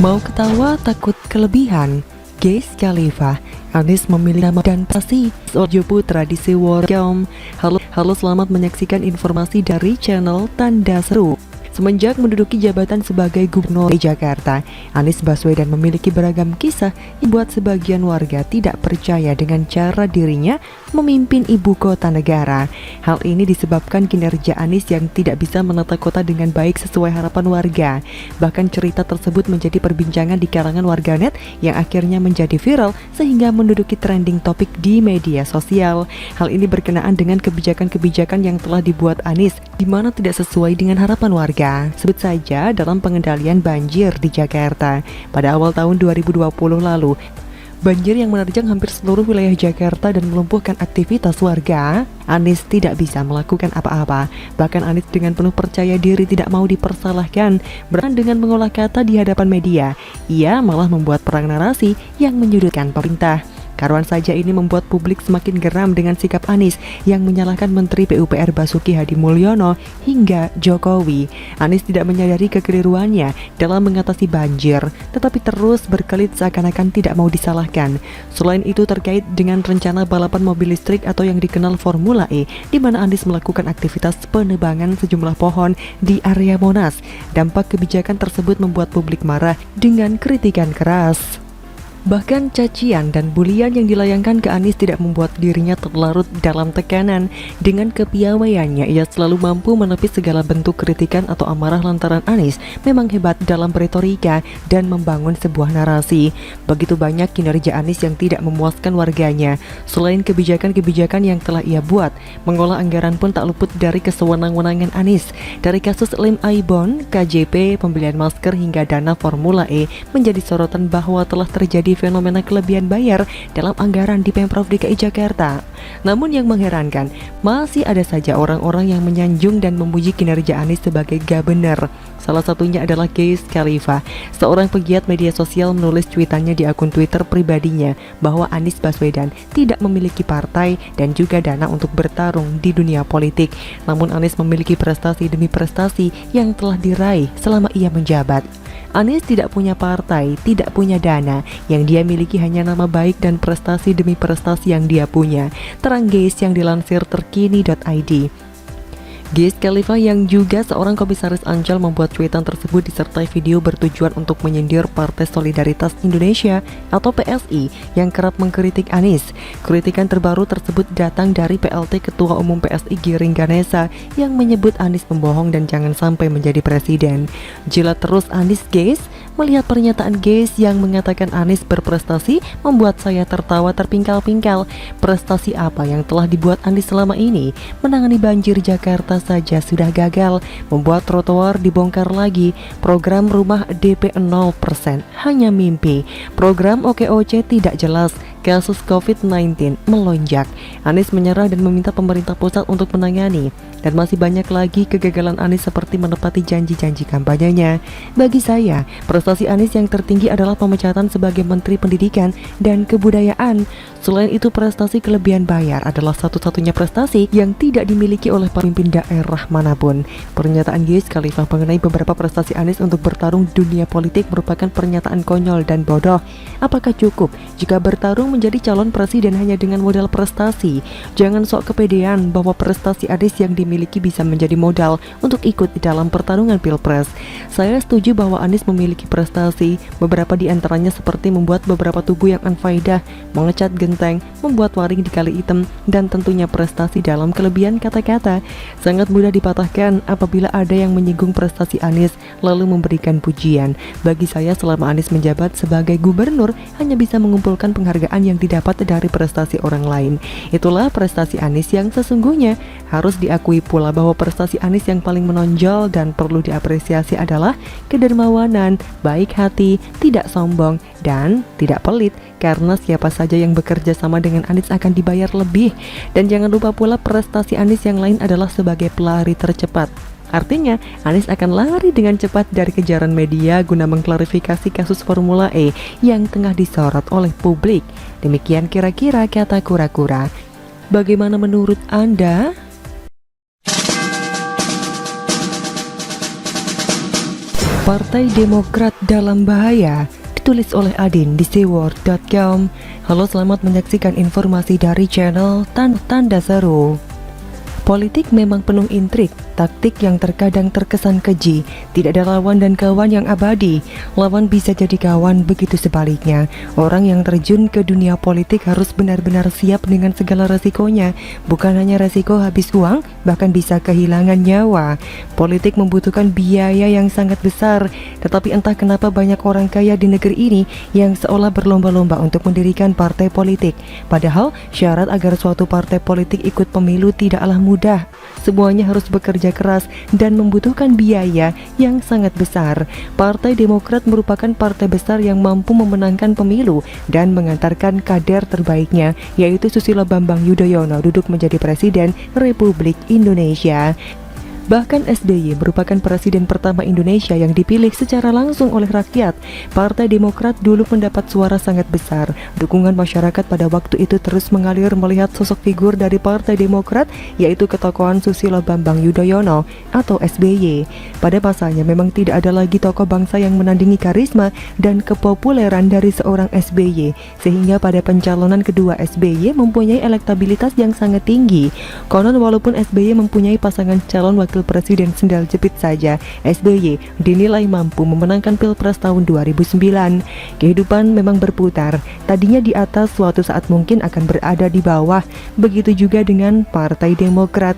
Mau ketawa takut kelebihan? Wiz Khalifa, Anies memilih nama dan pasti Sojo Putra di Seworkom. Halo, selamat menyaksikan informasi dari channel Tanda Seru. Semenjak menduduki jabatan sebagai Gubernur Jakarta, Anies Baswedan memiliki beragam kisah yang membuat sebagian warga tidak percaya dengan cara dirinya memimpin ibu kota negara. Hal ini disebabkan kinerja Anies yang tidak bisa menata kota dengan baik sesuai harapan warga. Bahkan cerita tersebut menjadi perbincangan di kalangan warganet yang akhirnya menjadi viral sehingga menduduki trending topik di media sosial. Hal ini berkenaan dengan kebijakan-kebijakan yang telah dibuat Anies di mana tidak sesuai dengan harapan warga. Sebut saja dalam pengendalian banjir di Jakarta. Pada awal tahun 2020 lalu, banjir yang menerjang hampir seluruh wilayah Jakarta dan melumpuhkan aktivitas warga, Anies tidak bisa melakukan apa-apa. Bahkan Anies dengan penuh percaya diri tidak mau dipersalahkan. Berani dengan mengolah kata di hadapan media, ia malah membuat perang narasi yang menyudutkan pemerintah. Karuan saja ini membuat publik semakin geram dengan sikap Anies yang menyalahkan Menteri PUPR Basuki Hadi Mulyono hingga Jokowi. Anies tidak menyadari kekeliruannya dalam mengatasi banjir, tetapi terus berkelit seakan-akan tidak mau disalahkan. Selain itu terkait dengan rencana balapan mobil listrik atau yang dikenal Formula E, di mana Anies melakukan aktivitas penebangan sejumlah pohon di area Monas. Dampak kebijakan tersebut membuat publik marah dengan kritikan keras. Bahkan cacian dan bulian yang dilayangkan ke Anies tidak membuat dirinya terlarut dalam tekanan. Dengan kepiawaiannya, ia selalu mampu menepis segala bentuk kritikan atau amarah lantaran Anies memang hebat dalam retorika dan membangun sebuah narasi. Begitu banyak kinerja Anies yang tidak memuaskan warganya. Selain kebijakan-kebijakan yang telah ia buat, mengolah anggaran pun tak luput dari kesewenang-wenangan Anies. Dari kasus lem Aibon, KJP, pembelian masker hingga dana Formula E menjadi sorotan bahwa telah terjadi fenomena kelebihan bayar dalam anggaran di Pemprov DKI Jakarta. Namun yang mengherankan, masih ada saja orang-orang yang menyanjung dan memuji kinerja Anies sebagai gabener. Salah satunya adalah Wiz Khalifa, seorang pegiat media sosial menulis cuitannya di akun Twitter pribadinya bahwa Anies Baswedan tidak memiliki partai dan juga dana untuk bertarung di dunia politik. Namun Anies memiliki prestasi demi prestasi yang telah diraih selama ia menjabat. Anies tidak punya partai, tidak punya dana, yang dia miliki hanya nama baik dan prestasi demi prestasi yang dia punya. Terang Wiz yang dilansir terkini.id. Wiz Khalifa yang juga seorang komisaris Ancol membuat cuitan tersebut disertai video bertujuan untuk menyindir Partai Solidaritas Indonesia atau PSI yang kerap mengkritik Anies. Kritikan terbaru tersebut datang dari PLT Ketua Umum PSI Giring Ganesa yang menyebut Anies pembohong dan jangan sampai menjadi presiden. Jilat terus Anies Wiz. Melihat pernyataan Wiz yang mengatakan Anies berprestasi membuat saya tertawa terpingkal-pingkal. Prestasi apa yang telah dibuat Anies selama ini? Menangani banjir Jakarta saja sudah gagal, membuat trotoar dibongkar lagi, program rumah DP 0% hanya mimpi, program OKOC tidak jelas, kasus COVID-19 melonjak. Anies menyerah dan meminta pemerintah pusat untuk menangani. Dan masih banyak lagi kegagalan Anies seperti menepati janji-janji kampanyenya. Bagi saya, prestasi Anies yang tertinggi adalah pemecatan sebagai Menteri Pendidikan dan Kebudayaan. Selain itu, prestasi kelebihan bayar adalah satu-satunya prestasi yang tidak dimiliki oleh pemimpin daerah manapun. Pernyataan Wiz Khalifa mengenai beberapa prestasi Anies untuk bertarung dunia politik merupakan pernyataan konyol dan bodoh. Apakah cukup jika bertarung menjadi calon presiden hanya dengan modal prestasi? Jangan sok kepedean bahwa prestasi Anies yang dimiliki bisa menjadi modal untuk ikut di dalam pertarungan Pilpres. Saya setuju bahwa Anies memiliki prestasi, beberapa di antaranya seperti membuat beberapa tugu yang unfaedah, mengecat genteng, membuat waring di Kali Item, dan tentunya prestasi dalam kelebihan kata-kata. Sangat mudah dipatahkan apabila ada yang menyinggung prestasi Anies lalu memberikan pujian. Bagi saya, selama Anies menjabat sebagai gubernur, hanya bisa mengumpulkan penghargaan yang didapat dari prestasi orang lain. Itulah prestasi Anies yang sesungguhnya. Harus diakui pula bahwa prestasi Anies yang paling menonjol dan perlu diapresiasi adalah kedermawanan, baik hati, tidak sombong, dan tidak pelit, karena siapa saja yang bekerja sama dengan Anies akan dibayar lebih. Dan jangan lupa pula prestasi Anies yang lain adalah sebagai pelari tercepat. Artinya, Anies akan lari dengan cepat dari kejaran media guna mengklarifikasi kasus Formula E yang tengah disorot oleh publik. Demikian kira-kira kata kura-kura. Bagaimana menurut Anda? Partai Demokrat dalam bahaya, ditulis oleh Adin di seaworld.com. Halo, selamat menyaksikan informasi dari channel Tanda Seru. Politik memang penuh intrik, taktik yang terkadang terkesan keji. Tidak ada lawan dan kawan yang abadi. Lawan bisa jadi kawan, begitu sebaliknya. Orang yang terjun ke dunia politik harus benar-benar siap dengan segala resikonya. Bukan hanya resiko habis uang, bahkan bisa kehilangan nyawa. Politik membutuhkan biaya yang sangat besar. Tetapi entah kenapa banyak orang kaya di negeri ini yang seolah berlomba-lomba untuk mendirikan partai politik. Padahal syarat agar suatu partai politik ikut pemilu tidaklah mudah. Semuanya harus bekerja keras dan membutuhkan biaya yang sangat besar. Partai Demokrat merupakan partai besar yang mampu memenangkan pemilu dan mengantarkan kader terbaiknya, yaitu Susilo Bambang Yudhoyono duduk menjadi Presiden Republik Indonesia. Bahkan SBY merupakan presiden pertama Indonesia yang dipilih secara langsung oleh rakyat. Partai Demokrat dulu mendapat suara sangat besar. Dukungan masyarakat pada waktu itu terus mengalir melihat sosok figur dari Partai Demokrat, yaitu ketokohan Susilo Bambang Yudhoyono atau SBY. Pada masanya memang tidak ada lagi tokoh bangsa yang menandingi karisma dan kepopuleran dari seorang SBY, sehingga pada pencalonan kedua SBY mempunyai elektabilitas yang sangat tinggi. Konon walaupun SBY mempunyai pasangan calon wakil presiden sendal jepit saja, SBY dinilai mampu memenangkan Pilpres tahun 2009. Kehidupan memang berputar, tadinya di atas suatu saat mungkin akan berada di bawah. Begitu juga dengan Partai Demokrat.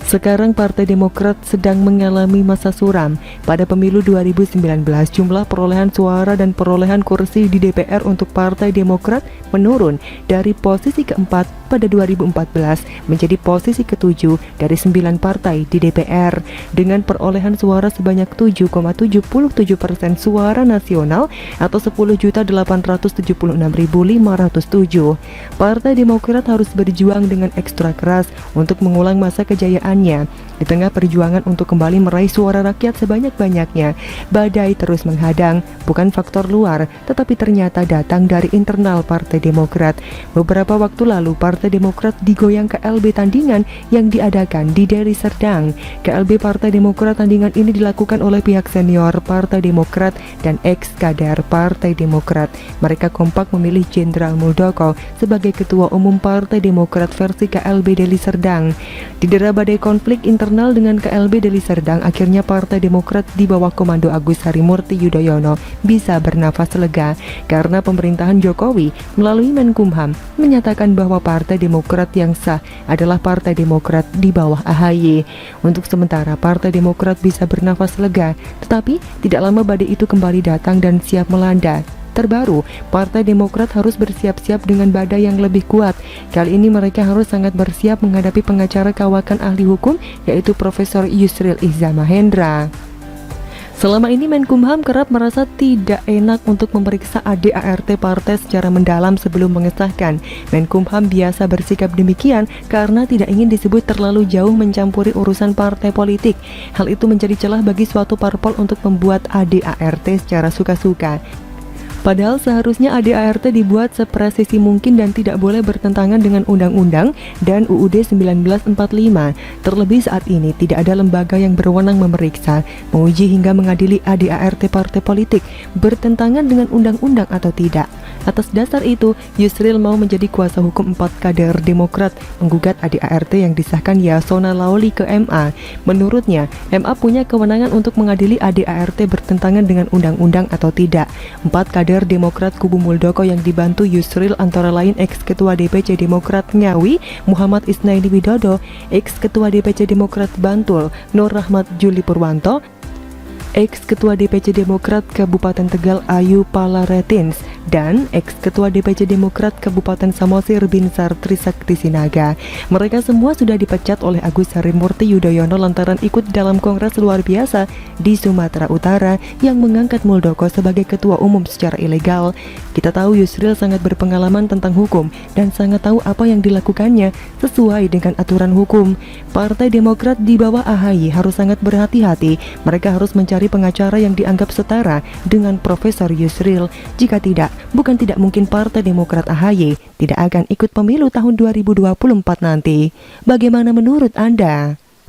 Sekarang Partai Demokrat sedang mengalami masa suram. Pada pemilu 2019, jumlah perolehan suara dan perolehan kursi di DPR untuk Partai Demokrat menurun dari posisi keempat pada 2014 menjadi posisi ketujuh dari 9 partai di DPR dengan perolehan suara sebanyak 7,77% suara nasional atau 10.876.507. Partai Demokrat harus berjuang dengan ekstra keras untuk mengulang masa kejayaan. Di tengah perjuangan untuk kembali meraih suara rakyat sebanyak-banyaknya, badai terus menghadang, bukan faktor luar, tetapi ternyata datang dari internal Partai Demokrat. Beberapa waktu lalu, Partai Demokrat digoyang KLB tandingan yang diadakan di Deli Serdang. KLB Partai Demokrat tandingan ini dilakukan oleh pihak senior Partai Demokrat dan ex-kader Partai Demokrat. Mereka kompak memilih Jenderal Muldoko sebagai Ketua Umum Partai Demokrat versi KLB Deli Serdang. Didera badai konflik internal dengan KLB Deli Serdang, akhirnya Partai Demokrat di bawah komando Agus Harimurti Yudhoyono bisa bernafas lega karena pemerintahan Jokowi melalui Menkumham menyatakan bahwa Partai Demokrat yang sah adalah Partai Demokrat di bawah AHY. Untuk sementara Partai Demokrat bisa bernafas lega, tetapi tidak lama badai itu kembali datang dan siap melanda. Terbaru, Partai Demokrat harus bersiap-siap dengan badai yang lebih kuat. Kali ini mereka harus sangat bersiap menghadapi pengacara kawakan ahli hukum, yaitu Profesor Yusril Iza Mahendra. Selama ini Menkumham kerap merasa tidak enak untuk memeriksa ADART partai secara mendalam sebelum mengesahkan. Menkumham biasa bersikap demikian karena tidak ingin disebut terlalu jauh mencampuri urusan partai politik. Hal itu menjadi celah bagi suatu parpol untuk membuat ADART secara suka-suka. Padahal seharusnya ADART dibuat sepresisi mungkin dan tidak boleh bertentangan dengan Undang-Undang dan UUD 1945. Terlebih saat ini tidak ada lembaga yang berwenang memeriksa, menguji hingga mengadili ADART partai politik bertentangan dengan undang-undang atau tidak. Atas dasar itu, Yusril mau menjadi kuasa hukum 4 kader Demokrat menggugat ADART yang disahkan Yasona Laoli ke MA. Menurutnya, MA punya kewenangan untuk mengadili ADART bertentangan dengan undang-undang atau tidak. 4 kader Demokrat kubu Muldoko yang dibantu Yusril antara lain ex-ketua DPC Demokrat Ngawi Muhammad Isnaini Widodo, ex-ketua DPC Demokrat Bantul Nur Rahmat Juli Purwanto, ex-ketua DPC Demokrat Kabupaten Tegal Ayu Palaretins, dan ex-ketua DPC Demokrat Kabupaten Samosir Binsar Trisakti Sinaga. Mereka semua sudah dipecat oleh Agus Harimurti Yudhoyono lantaran ikut dalam kongres luar biasa di Sumatera Utara yang mengangkat Muldoko sebagai ketua umum secara ilegal. Kita tahu Yusril sangat berpengalaman tentang hukum dan sangat tahu apa yang dilakukannya sesuai dengan aturan hukum. Partai Demokrat di bawah AHY harus sangat berhati-hati. Mereka harus mencari pengacara yang dianggap setara dengan Profesor Yusril. Jika tidak, bukan tidak mungkin Partai Demokrat AHY tidak akan ikut pemilu tahun 2024 nanti. Bagaimana menurut Anda?